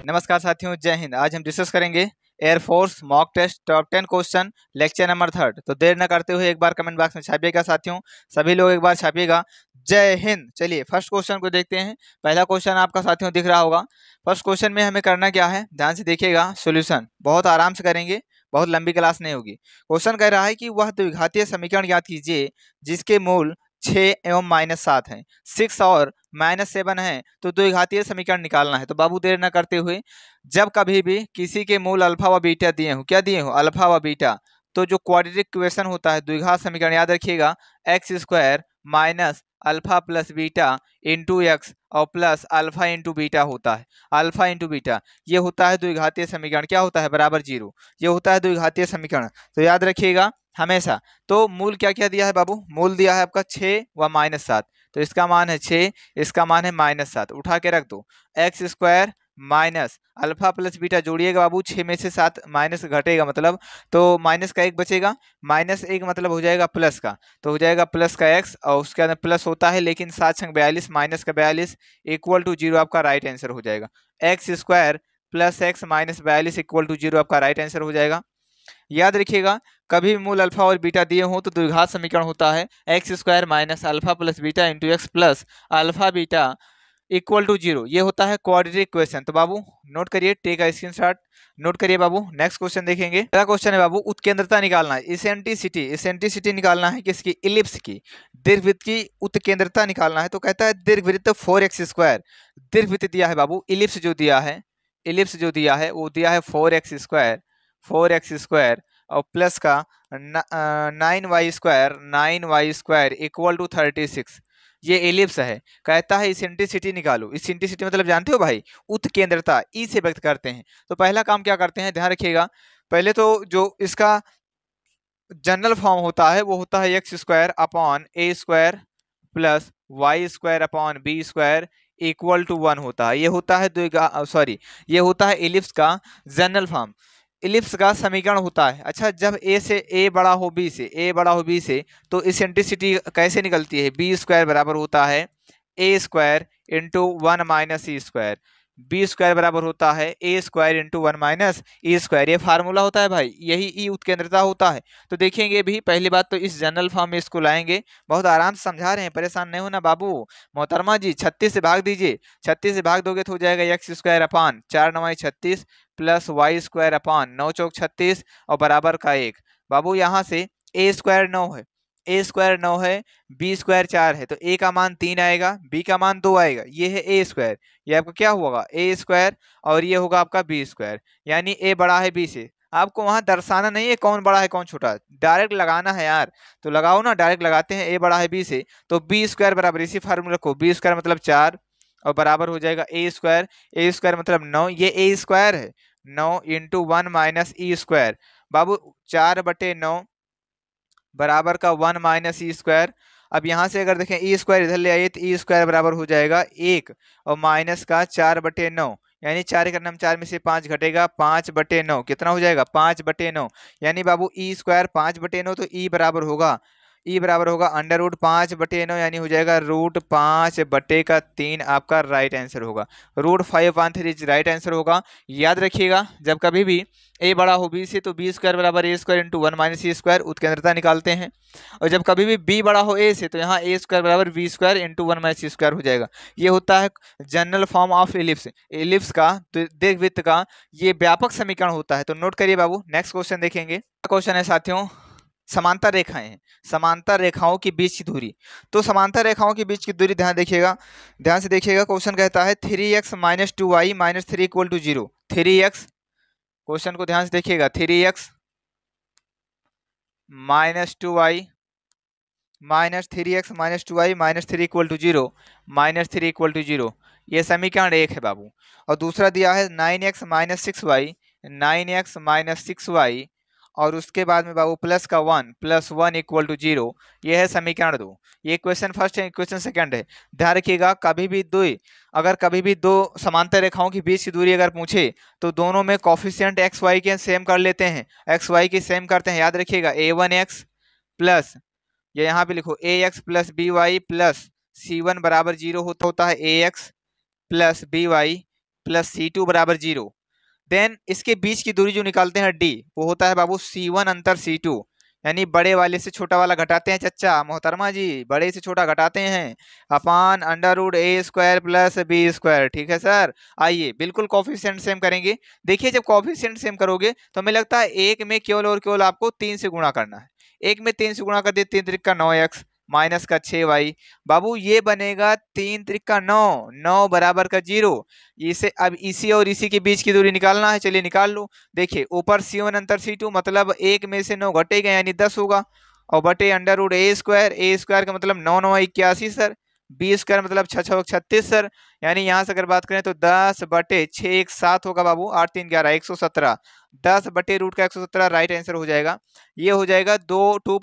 नमस्कार साथियों, जय हिंद। आज हम डिस्कस करेंगे air force mock test top 10 question lecture number 3। तो देर न करते हुए एक बार कमेंट बॉक्स में छापिएगा साथियों, सभी लोग एक बार छापिएगा। जय हिंद। चलिए फर्स्ट क्वेश्चन को देखते हैं। पहला क्वेश्चन आपका साथियों दिख रहा होगा। फर्स्ट क्वेश्चन में हमें करना क्या है, ध्यान से देखिएगा। सोल्यूशन बहुत आराम से करेंगे, बहुत लंबी क्लास नहीं होगी। क्वेश्चन कह रहा है कि वह द्विघातीय समीकरण ज्ञात कीजिए जिसके मूल 6 एवं -7 हैं, 6 और -7 है, तो द्विघातीय समीकरण निकालना है। तो बाबू देर न करते हुए, जब कभी भी किसी के मूल अल्फा व बीटा दिए हो, क्या दिए हो, अल्फा व बीटा, तो जो क्वाड्रेटिक इक्वेशन होता है, द्विघात समीकरण याद रखिएगा, x square minus alpha plus beta into x और प्लस अल्फा इंटू बीटा होता है। अल्फा इंटू बीटा ये होता है द्विघातीय समीकरण। क्या होता है, बराबर 0। ये होता है द्विघातीय समीकरण, तो याद रखिएगा हमेशा। तो मूल क्या क्या दिया है बाबू, मूल दिया है आपका 6 व -7, तो इसका मान है 6, इसका मान है -7, उठा के रख दो। X square minus alpha plus beta जोड़िएगा बाबू, 6 में से 7 माइनस घटेगा मतलब, तो माइनस का 1 बचेगा, -1 मतलब हो जाएगा प्लस का, तो हो जाएगा प्लस का x और उसके अंदर प्लस होता है, लेकिन 7 छंग 42 माइनस का 42 इक्वल टू 0 आपका राइट आंसर हो जाएगा। X square plus x minus 42 equal to 0 आपका राइट आंसर हो जाएगा। याद रखिएगा, कभी भी मूल अल्फा और बीटा दिए हो तो द्विघात समीकरण होता है x square minus alpha plus beta into x plus alpha beta equal to 0। ये होता है क्वाड्रेटिक इक्वेशन। तो बाबू नोट करिए, टेक अ स्क्रीनशॉट, नोट करिए बाबू। नेक्स्ट क्वेश्चन देखेंगे। पहला क्वेश्चन है बाबू, उत्केंद्रता निकालना है, इसेंट्रिसिटी निकालना है किसकी, इलिप्स की। दीर्घवृत्त की उत्केंद्रता निकालना है, तो कहता है दीर्घवृत्त 4x स्क्वायर। दीर्घवृत्त दिया है बाबू, इलिप्स जो दिया है, इलिप्स जो दिया है वो दिया है 4x स्क्वायर, 4x स्क्वायर और प्लस का 9y स्क्वायर इक्वल टू 36। ये एलिप्स है। कहता है इसेंट्रिसिटी निकालो। इसेंट्रिसिटी मतलब जानते हो भाई, उत्केंद्रता, ई से व्यक्त करते हैं। तो पहला काम क्या करते हैं, ध्यान रखिएगा। पहले तो जो इसका जनरल फॉर्म होता है वो होता है x square upon a square plus y square upon b square equal to 1 होता है। ये होता है ये होता है इलिप्स का जनरल फॉर्म, इलिप्स का समीकरण होता है। अच्छा, जब ए बड़ा हो बी से, तो इसेंट्रिसिटी कैसे निकलती है, बी स्क्वायर बराबर होता है ए square into 1 minus E square, B square बराबर होता है ए square into 1 minus E square. ये फार्मूला होता है भाई, यही ई उत्केंद्रता होता है। तो देखेंगे भी, पहली बात तो इस जनरल फॉर्म में इसको लाएंगे। बहुत आराम से समझा रहे हैं, परेशान नहीं होना बाबू। मोहतरमा जी 36 से भाग दीजिए, 36 से भाग दोगे तो हो जाएगा x square upon 4 9 36 plus y square upon 9 चौक 36 और बराबर का 1। बाबू यहाँ से ए स्क्वायर 9 है, ए स्क्वायर 9 है, बी स्क्वायर 4 है, तो ए का मान 3 आएगा, बी का मान 2 आएगा। ये है ए स्क्वायर, ये आपका क्या होगा, ए स्क्वायर, और ये होगा आपका बी स्क्वायर, यानी ए बड़ा है बी से। आपको वहां दर्शाना नहीं है कौन बड़ा है कौन छोटा, डायरेक्ट लगाना है यार। तो लगाओ ना, डायरेक्ट लगाते हैं, ए बड़ा है बी से, तो बी स्क्वायर बराबर, इसी फार्मूला को, बी स्क्वायर मतलब 4 और बराबर हो जाएगा ए स्क्वायर मतलब 9, ये ए स्क्वायर है, 9 इंटू 1 माइनस ई स्क्वायर। बाबू 4/9 बराबर का 1 माइनस ई स्क्वायर। अब यहाँ से अगर देखें ई स्क्वायर इधर ले आइए तो ई स्क्वायर बराबर हो जाएगा 1 और माइनस का 4/9, यानी 4 करना हम 4 में से 5 घटेगा, 5/9 कितना हो जाएगा, 5/9। यानी बाबू ई स्क्वायर 5/9, तो ई बराबर होगा, √5/9, यानी हो जाएगा √5/3 आपका राइट आंसर होगा। √5/3 राइट आंसर होगा। याद रखिएगा, जब कभी भी ए बड़ा हो बी से, तो बी स्क्वायर बराबर ए square into 1 minus E square, उत्केंद्रता निकालते हैं। और जब कभी भी बी बड़ा हो ए से, तो यहाँ ए स्क्वायर बराबर B square into 1 minus E square हो जाएगा। ये होता है general form of ellipse, ellipse का, दीर्घवृत्त का ये व्यापक समीकरण होता है। तो नोट करिए बाबू। नेक्स्ट क्वेश्चन देखेंगे। क्वेश्चन है साथियों, समांतर रेखाएं हैं, समांतर रेखाओं के बीच की दूरी। तो समांतर रेखाओं के बीच की दूरी ध्यान देखिएगा, ध्यान से देखिएगा। क्वेश्चन कहता है 3x minus 2y minus 3 equal to 0। 3x, question को ध्यान से देखिएगा, 3x minus 2y minus 3x minus 2y minus 3 equal to 0, minus 3 equal to 0, ये समीकरण 1 है बाबू। और दूसरा दिया है 9x minus 6y, 9x minus 6y और उसके बाद में बाबू प्लस का 1 प्लस 1 इक्वल टू 0, ये है समीकरण 2। ये क्वेश्चन फर्स्ट है, क्वेश्चन सेकंड है। ध्यान रखिएगा, कभी भी दो समांतर रेखाओं के बीच की दूरी अगर पूछे तो दोनों में कोफिशिएंट एक्स वाई के सेम कर लेते हैं, एक्स वाई की सेम करते हैं। याद रखिएगा a1x प्लस, ये यहाँ पे लिखो ax plus by plus c1 बराबर 0 होता है ax plus by plus C2 बराबर 0। देन इसके बीच की दूरी जो निकालते हैं D, वो होता है बाबू C1 अंतर C2, यानी बड़े वाले से छोटा वाला घटाते हैं चच्चा मोहतरमा जी, बड़े से छोटा घटाते हैं upon under root a square plus B square. ठीक है सर, आइए बिल्कुल कॉफिशिएंट सेम करेंगे। देखिए जब कॉफिशिएंट सेम करोगे तो हमें लगता है एक में केवल और केवल आपको 3 से गुणा करना है। एक में 3 से गुणा कर दिए, 3 त्रिक का 9x माइनस का 6y। बाबू ये बनेगा 3 त्रिक का 9, 9 बराबर का 0। इसे अब इसी और इसी के बीच की दूरी निकालना है, चलिए निकाल लो। देखिए ऊपर C1 अंतर C2 मतलब एक में से 9 घटेगा यानी 10 होगा, और बटे अंडर रूट ए स्क्वायर का मतलब 9 9 81 सर, बी स्क्वायर मतलब 6 6 36 सर, यानी यहाँ से अगर बात करें तो 10 बटे 6 एक 7 होगा बाबू, 8 3 11 117, 10 बटे रूट का 117 राइट आंसर हो जाएगा। ये हो जाएगा टू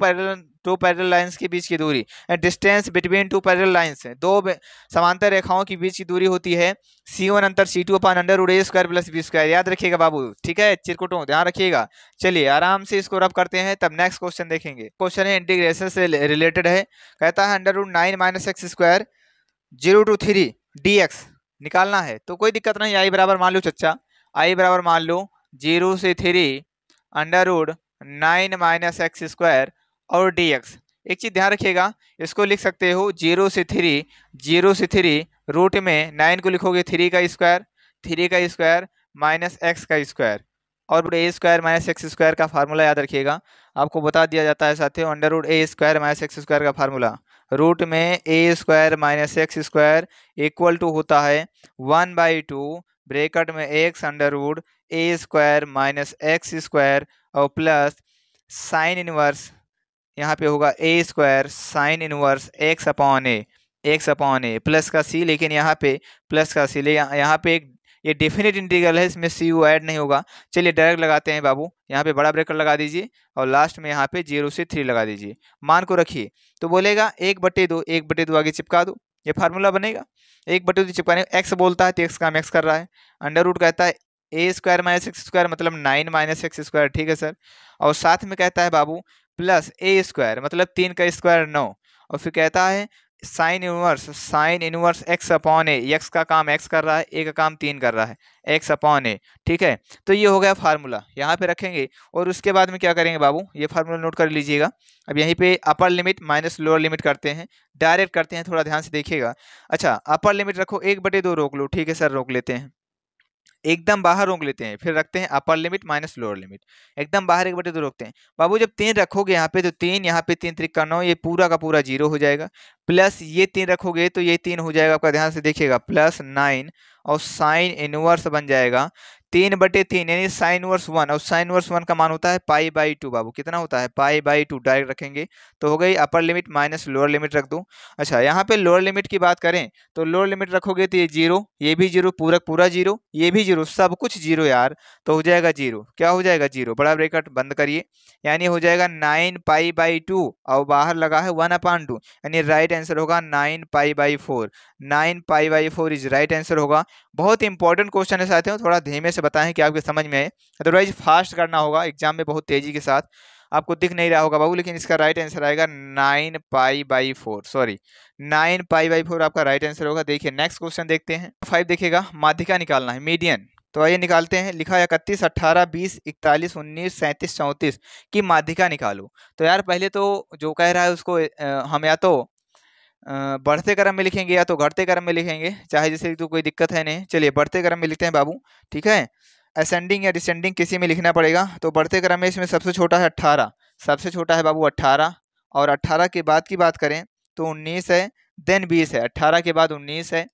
पैरेलल लाइंस के बीच की दूरी, distance between two parallel lines है, दो समांतर रेखाओं के बीच की दूरी होती है C1 अंतर C2 upon under root a square plus B square. याद रखिएगा बाबू, ठीक है चिरकुटों ध्यान रखिएगा। चलिए आराम से इसको रब करते हैं, तब नेक्स्ट क्वेश्चन देखेंगे। क्वेश्चन है इंटीग्रेशन से रिलेटेड है, कहता है under root 9 minus x square 0 to 3 dx निकालना है। तो कोई दिक्कत नहीं, आई बराबर मान लो चच्चा, आई बराबर मान लो 0 से 3 under root 9 minus x square और dx। एक चीज ध्यान रखिएगा, इसको लिख सकते हो 0 से 3 रूट में 9 को लिखोगे 3 का स्क्वायर माइनस एक्स का स्क्वायर, और a square minus x square का फार्मूला याद रखिएगा, आपको बता दिया जाता है साथियों, under root a square minus x square का फार्मूला, रूट में a square minus x square equal to होता है 1/2 ब्रैकेट में x under root a square minus x square और प्लस साइन इनवर्स, यहाँ पे होगा a square sine inverse x upon A plus का सी, लेकिन यहाँ पे प्लस का सी ले, यहाँ पे एक ये डेफिनेट इंटीग्रल है, इसमें सी यू ऐड नहीं होगा। चलिए डायरेक्ट लगाते हैं बाबू, यहाँ पे बड़ा ब्रैकेट लगा दीजिए और लास्ट में यहाँ पे 0 से 3 लगा दीजिए, मान को रखिए तो बोलेगा 1/2 आगे चिपका दो, ये फार्मूला बनेगा। 1/2 चिपकाने एक्स बोलता है तो एक्स काम एक्स कर रहा है, अंडर रूट कहता है ए स्क्वायर माइनस एक्स स्क्वायर मतलब 9 माइनस एक्स स्क्वायर, ठीक है सर, और साथ में कहता है बाबू प्लस ए स्क्वायर मतलब 3 का स्क्वायर 9, और फिर कहता है साइन इनवर्स एक्स अपॉन ए, एक्स का काम एक्स कर रहा है, ए का काम 3 कर रहा है, एक्स अपॉन ए। ठीक है, तो ये हो गया फार्मूला, यहाँ पे रखेंगे और उसके बाद में क्या करेंगे बाबू, ये फार्मूला नोट कर लीजिएगा। अब यहीं पे upper limit minus lower limit करते हैं, डायरेक्ट करते हैं, थोड़ा ध्यान से देखिएगा। अच्छा अपर लिमिट रखो 1/2 रोक लो, ठीक है सर रोक लेते हैं, एकदम बाहर रोक लेते हैं, फिर रखते हैं upper limit minus lower limit, एकदम बाहर 1/2 रोकते हैं। बाबू जब 3 रखोगे यहाँ पे तो 3, यहाँ पे 3 त्रिक का 9, ये पूरा का पूरा 0 हो जाएगा, प्लस ये 3 रखोगे तो ये 3 हो जाएगा आपका, ध्यान से देखिएगा प्लस 9 और साइन इनवर्स बन जाएगा 3/3 यानी साइन इनवर्स 1, और साइन इनवर्स 1 का मान होता है π/2 बाबू, कितना होता है π/2, डायरेक्ट रखेंगे तो हो गई upper limit minus lower limit रख दो। अच्छा यहाँ पे लोअर लिमिट की बात करें तो लोअर लिमिट रखोगे तो ये 0, ये भी 0, पूरा पूरा 0, ये भी 0, सब कुछ 0 यार, तो हो जाएगा 0, क्या हो जाएगा 0, बड़ा ब्रैकेट बंद करिए, यानी हो जाएगा 9 π/2 और बाहर लगा है 1/2, यानी राइट आंसर होगा 9 π/4, 9 π/4 इज राइट आंसर होगा। बहुत इंपॉर्टेंट क्वेश्चन है साथियों, थोड़ा धीमे से बताएं कि आपके समझ में आए, अदरवाइज फास्ट करना होगा एग्जाम में बहुत तेजी के साथ, आपको दिख नहीं रहा होगा बाबू, लेकिन इसका राइट आंसर आएगा 9 π/4, सॉरी 9 π/4 आपका राइट आंसर होगा। देखिए नेक्स्ट क्वेश्चन देखते हैं, 5 देखिएगा, माध्यिका निकालना है मीडियन, तो आइए निकालते हैं। लिखा है 31 18 20 41 19 37 34 की माध्यिका निकालो। तो यार पहले तो जो कह रहा है उसको हम या तो बढ़ते क्रम में लिखेंगे या तो घटते क्रम में लिखेंगे, चाहे जैसे तो कोई दिक्कत है नहीं। चलिए बढ़ते क्रम में लिखते हैं बाबू, ठीक है, असेंडिंग या डिसेंडिंग किसी में लिखना पड़ेगा। तो बढ़ते क्रम में इसमें सबसे छोटा है 18, सबसे छोटा है बाबू 18, और 18 के बाद की बात करें तो 19 है, देन 20 है, 18 के बाद 19 है,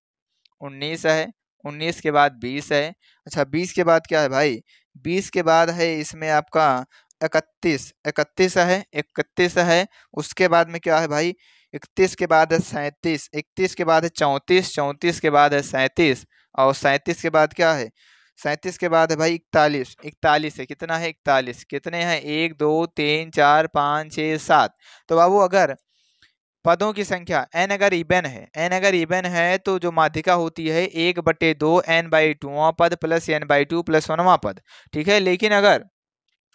19 है, 19 के बाद 20 है। अच्छा 20 के बाद क्या है भाई, 20 के बाद है इसमें आपका 31, 31 है, 31 है, उसके बाद में क्या है भाई 31 के बाद है 37, 31 के बाद है 34, 34 के बाद है 37, और 37 के बाद क्या है, 37 के बाद है भाई 41, 41 है, कितना है 41, कितने हैं 1 2 3 4 5 6 7। तो बाबू अगर पदों की संख्या n अगर इबन है तो जो माध्यिका होती है 1/2 n/2वां पद प्लस n/2 प्लस 1वां पद, ठीक है। लेकिन अगर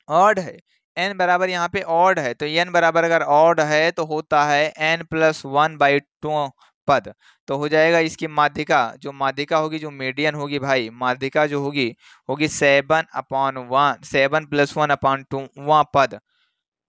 ऑड है, n बराबर यहाँ पे ऑड है, तो n बराबर अगर ऑड है तो होता है n + 1/2 पद। तो हो जाएगा इसकी माध्यिका, जो माध्यिका होगी, जो मीडियन होगी भाई, माध्यिका जो होगी होगी 7/1, 7+1/2 वहाँ पद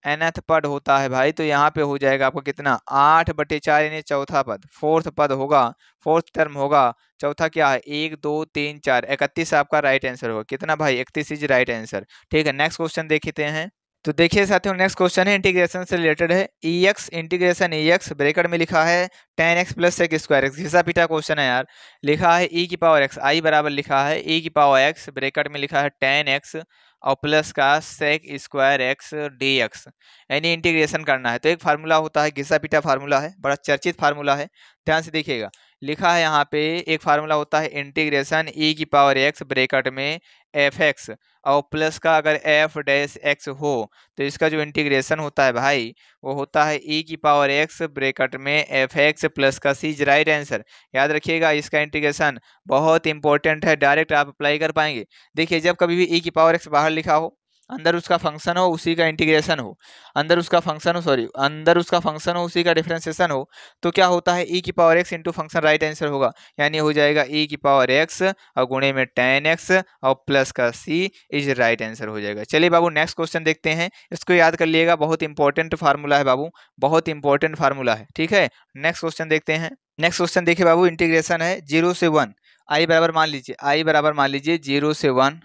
nth पद होता है भाई। तो यहाँ पे हो जाएगा आपको कितना, 8/4 यानी चौथा पद, फोर्थ पद होगा, फोर्थ टर्म होगा। चौथा क्या है, 1 2 3 4, 31 आपका राइट आंसर होगा। कितना भाई, 31 इज राइट आंसर। ठीक है, नेक्स्ट क्वेश्चन देखते हैं। तो देखिए साथियों, नेक्स्ट क्वेश्चन है इंटीग्रेशन से रिलेटेड है। EX इंटीग्रेशन EX ब्रैकेट में लिखा है 10x plus sec square x, घिसा पीटा क्वेश्चन है यार। लिखा है e की पावर x, आई बराबर लिखा है e की पावर x, ब्रैकेट में लिखा है 10x और प्लस का सेक स्क्वायर एक्स dx, यानी इंटीग्रेशन करना है। तो एक फार्मूला होता है, घिसा पीटा फार्मूला है, बड़ा चर्चित फार्मूला है, ध्यान से देखिएगा। लिखा है यहाँ पे एक फार्मूला होता है इंटीग्रेशन e की पावर x ब्रैकेट में fx और प्लस का अगर f डैश x हो तो इसका जो इंटीग्रेशन होता है भाई वो होता है e की पावर x ब्रैकेट में fx प्लस का c इज राइट आंसर। याद रखिएगा, इसका इंटीग्रेशन बहुत इंपॉर्टेंट है, डायरेक्ट आप अप्लाई कर पाएंगे। देखिए, जब कभी भी e की पावर x बाहर लिखा हो, अंदर उसका फंक्शन हो, उसी का इंटीग्रेशन हो, अंदर उसका फंक्शन हो, सॉरी, अंदर उसका फंक्शन हो, उसी का डिफरेंशिएशन हो, तो क्या होता है e की power x into function right answer होगा। यानी हो जाएगा e की पावर x और गुणे में 10x और प्लस का c इज राइट आंसर हो जाएगा। चलिए बाबू, नेक्स्ट क्वेश्चन देखते हैं। इसको याद कर लिएगा, बहुत इंपॉर्टेंट फार्मूला है बाबू, बहुत इंपॉर्टेंट फार्मूला है। ठीक है, नेक्स्ट क्वेश्चन देखते हैं। नेक्स्ट क्वेश्चन देखिए बाबू, इंटीग्रेशन है 0 से 1, आई बराबर मान लीजिए, आई बराबर मान लीजिए 0 से 1,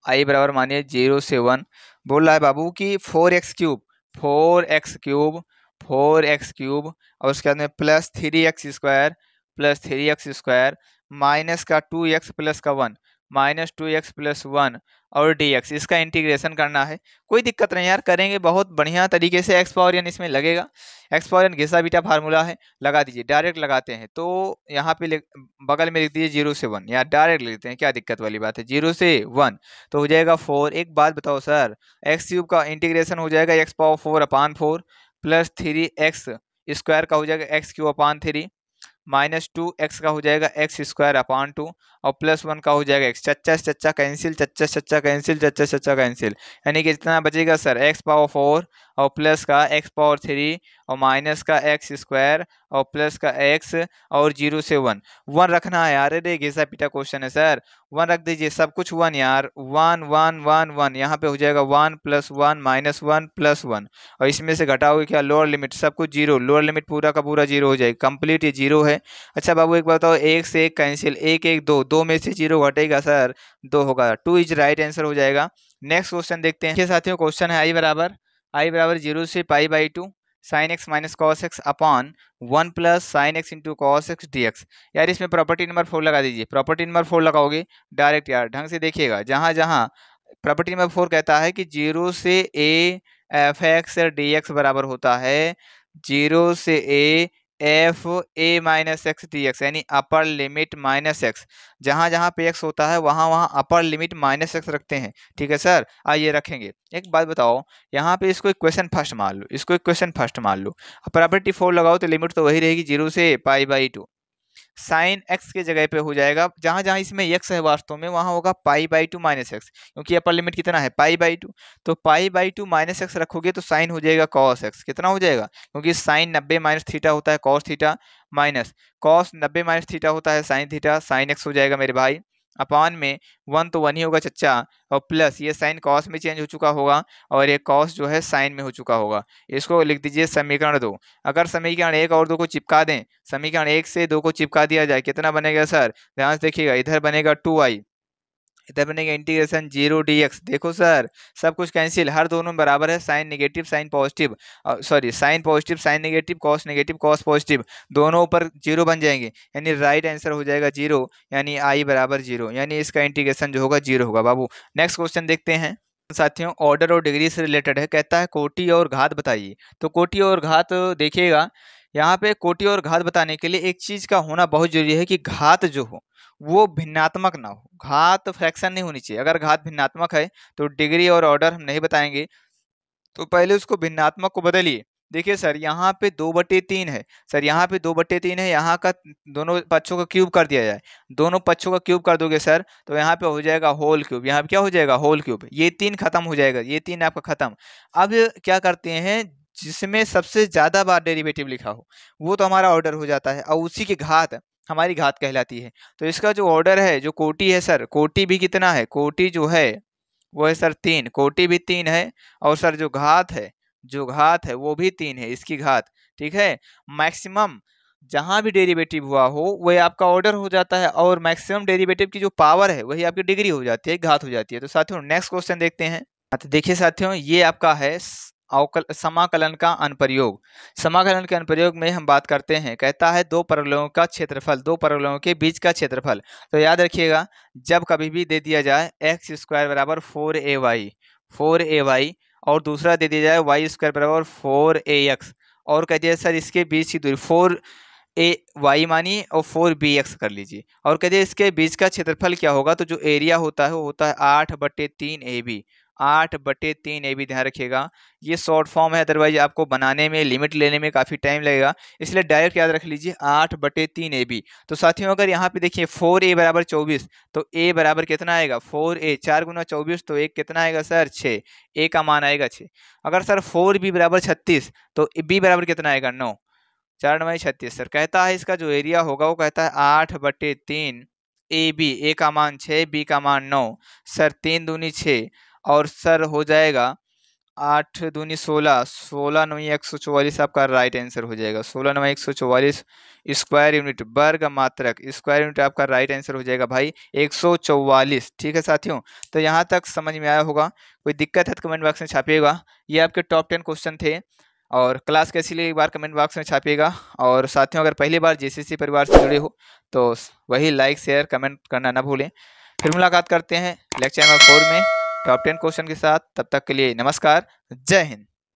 आई बराबर मानिए 0 से 1। बोल रहा है बाबू कि 4x³ 4x³ 4x³ और उसके बाद में plus 3x² plus 3x² minus का 2x प्लस का 1 माइनस 2x प्लस 1 और dx, इसका इंटीग्रेशन करना है। कोई दिक्कत नहीं यार, करेंगे बहुत बढ़िया तरीके से। एक्स पावर एन इसमें लगेगा, एक्स पावर एन घिसा बीटा फार्मूला है, लगा दीजिए, डायरेक्ट लगाते हैं। तो यहाँ पे बगल में लिख दीजिए 0 से 1, यार डायरेक्ट लिखते हैं, क्या दिक्कत वाली बात है, 0 से 1 तो हो जाएगा 4। एक बात बताओ सर, x³ का इंटीग्रेशन हो जाएगा x पावर 4/4 प्लस 3x² का हो जाएगा x³ माइनस 2x का हो जाएगा x² और प्लस 1 का हो जाएगा x। चच्चा से चच्चा कैंसिल, चच्चा से चच्चा कैंसिल, चच्चा से चच्चा कैंसिल, यानी कि जितना बचेगा सर x पावर 4 और प्लस का x पावर 3 और माइनस का x² और प्लस का x और 0 से 1 1 रखना है यार। अरे घिसा पीटा क्वेश्चन है सर, 1 रख दीजिए, सब कुछ 1 यार, 1 1 1 1, यहाँ पे हो जाएगा 1 प्लस 1 माइनस 1 प्लस 1 और इसमें से घटाओगे क्या, लोअर लिमिट, सब कुछ 0, लोअर लिमिट पूरा का पूरा 0 हो जाएगा, कंप्लीट ये 0 है। अच्छा बाबू एक बात बताओ, 1 से 1 कैंसिल, 1 1 2, 2 में से 0 घटेगा सर, 2 होगा, 2 इज राइट आंसर हो जाएगा। नेक्स्ट क्वेश्चन देखते हैं साथियों। क्वेश्चन है आई बराबर 0 से π/2 sin x minus cos x upon 1 plus sin x into cos x dx। यार इसमें प्रॉपर्टी नंबर 4 लगा दीजिए, प्रॉपर्टी नंबर 4 लगाओगे डायरेक्ट, यार ढंग से देखिएगा, जहां जहां प्रॉपर्टी नंबर 4 कहता है कि 0 से a f(x) dx बराबर होता है 0 से a F A minus x D x, यानी अपर लिमिट माइनस एक्स, जहां जहां पे एक्स होता है वहां वहां अपर लिमिट माइनस एक्स रखते हैं। ठीक है सर, आइए रखेंगे। एक बात बताओ, यहाँ पे इसको इक्वेशन फर्स्ट मान लो, इसको इक्वेशन फर्स्ट मान लो, प्रॉपर्टी 4 लगाओ तो लिमिट तो वही रहेगी 0 से π/2, साइन एक्स के जगह पे हो जाएगा, जहां जहां इसमें एक्स है वास्तव में वहां होगा π/2 माइनस एक्स, क्योंकि अपर लिमिट कितना है π/2, तो π/2 माइनस एक्स रखोगे तो साइन हो जाएगा कॉस एक्स। कितना हो जाएगा, क्योंकि साइन 90 माइनस थीटा होता है cos theta, minus cos 90 minus theta होता है साइन थीटा, साइन एक्स हो जाएगा मेरे भाई, अपान में 1 तो 1 ही होगा चच्चा, और प्लस ये साइन कॉस में चेंज हो चुका होगा और ये कॉस जो है साइन में हो चुका होगा। इसको लिख दीजिए समीकरण 2। अगर समीकरण 1 और 2 को चिपका दें, समीकरण 1 से 2 को चिपका दिया जाए, कितना बनेगा सर, ध्यान से देखिएगा, इधर बनेगा 2i, इधर बनेगा इंटीग्रेशन 0 dx। देखो सर सब कुछ कैंसिल, हर दोनों में बराबर है, sine negative sine positive, sorry sine positive sine negative cos positive, दोनों ऊपर 0 बन जाएंगे, यानी राइट आंसर हो जाएगा 0, यानी आई बराबर 0, यानी इसका इंटीग्रेशन जो होगा 0 होगा बाबू। नेक्स्ट क्वेश्चन देखते हैं साथियों, ऑर्डर और डिग्री से रिलेटेड है, कहता है कोटि और घात बताइए। तो कोटि और घात देखिएगा, यहाँ पे कोटि और घात बताने के लिए एक चीज का होना बहुत जरूरी है कि घात जो हो वो भिन्नात्मक ना हो, घात फ्रैक्शन नहीं होनी चाहिए। अगर घात भिन्नात्मक है तो डिग्री और ऑर्डर हम नहीं बताएंगे, तो पहले उसको भिन्नात्मक को बदलिए। देखिए सर यहाँ पे 2/3 है, सर यहाँ पे 2/3 है, यहाँ का दोनों पक्षों का क्यूब कर दिया जाए, दोनों पक्षों का क्यूब कर दोगे सर तो यहाँ पे हो जाएगा होल क्यूब, यहाँ पे क्या हो जाएगा होल क्यूब, ये 3 खत्म हो जाएगा, ये 3 आपका खत्म। अब क्या करते हैं, जिसमें सबसे ज्यादा बार डेरिवेटिव लिखा हो वो तो हमारा ऑर्डर हो जाता है, और उसी की घात हमारी घात कहलाती है। तो इसका जो ऑर्डर है, जो कोटि है सर, कोटि भी कितना है, कोटि जो है वो है सर 3, कोटि भी 3 है, और सर जो घात है, जो घात है वो भी 3 है, इसकी घात। ठीक है, मैक्सिमम जहां भी डेरिवेटिव हुआ हो वही आपका ऑर्डर हो जाता है, और मैक्सिमम डेरिवेटिव की जो पावर है वही आपकी डिग्री हो जाती है, घात हो जाती है। तो साथियों नेक्स्ट क्वेश्चन देखते हैं। तो देखिए साथियों, ये आपका है समाकलन का अनुप्रयोग। समाकलन के अनुप्रयोग में हम बात करते हैं, कहता है दो परवलयों का क्षेत्रफल, दो परवलयों के बीच का क्षेत्रफल। तो याद रखिएगा, जब कभी भी दे दिया जाए एक्स स्क्वायर बराबर 4ay और दूसरा दे दिया जाए वाई स्क्वायर बराबर 4ax, और कह दिया सर इसके बीच की दूरी 4ay मानिए और 4bx कर लीजिए, और कह दिया इसके बीच का क्षेत्रफल क्या होगा, तो जो एरिया होता है वो होता है 8/3ab। 8/3ab ध्यान रखिएगा, ये शॉर्ट फॉर्म है, अदरवाइज आपको बनाने में, लिमिट लेने में काफी टाइम लगेगा, इसलिए डायरेक्ट याद रख लीजिए 8/3ab। तो साथियों अगर यहाँ पे देखिए 4a बराबर 24, तो a बराबर कितना आएगा 4a, 4 गुना 24, तो एक कितना आएगा सर 6, a का मान आएगा 6। अगर सर 4b बराबर 36, तो b बराबर कितना आएगा 9, 4 9 36। सर कहता है इसका जो एरिया होगा वो कहता है 8/3ab, a का मान 6, b का मान 9, सर 3 दूनी 6, और सर हो जाएगा 8 दूनी 16, 16 9 144 आपका राइट आंसर हो जाएगा। 16 9 144 स्क्वायर यूनिट, वर्ग मात्रक स्क्वायर यूनिट आपका राइट आंसर हो जाएगा भाई 144। ठीक है साथियों, तो यहाँ तक समझ में आया होगा, कोई दिक्कत है तो कमेंट बॉक्स में छापिएगा। ये आपके टॉप 10 क्वेश्चन थे, और क्लास कैसी लगी एक बार कमेंट बॉक्स में छापिएगा। और साथियों अगर पहली बार जेसीसी परिवार से जुड़े हो तो वही लाइक शेयर कमेंट करना ना भूलें। फिर मुलाकात करते हैं लेक्चर नंबर 4 में टॉप 10 क्वेश्चन के साथ। तब तक के लिए नमस्कार, जय हिंद।